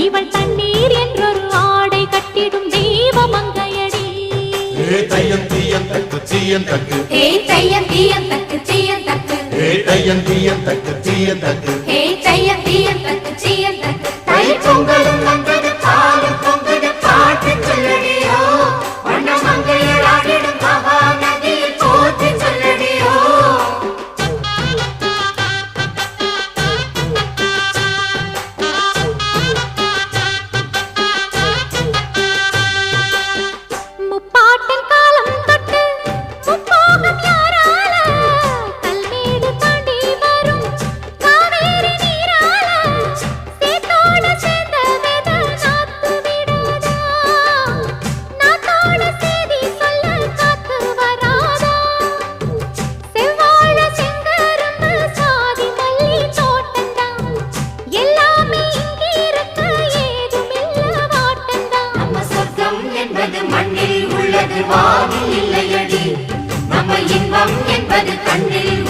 இவள் தண்ணீர் என்றொரு ஆடை கட்டிடும் தெய்வ மங்கையடி. தையம் தீயம் தக்கு தீயம் தக்கு தையம் தீயம் தக்கு தீயம் தக்கு தையம் தீயம் தக்கு தீயம் தக்கு தையம் தீயம் தக்கு தீயம் தக்கு. தை பொங்கலும் வந்தது பாலும் பொங்குது பாட்டு சொல்லடியோ வண்ண மங்கையர் ஆடிடும் மகா நதியில் போற்றி சொல்லடியோ. முப்பாட்டின் காலம் தொட்டு முப்போகம் யாரால கல்மேடு தாண்டி வரும் காவேரி நீரால சேத்தோட சேர்ந்த வித நாத்து விடாதா, நாத்தோட சேதி சொல்ல காத்து வராதா. செவ்வாழ செங்கரும்பு சாதி மல்லி தோட்டந்தான் எல்லாமே இங்கிருக்க ஏதுமில்ல வாட்டந்தான். நம்ம சொர்க்கம் என்பது மண்ணில் உள்ளது வானில் இல்லையடி, நம்ம இன்பம் என்பது கண்ணில்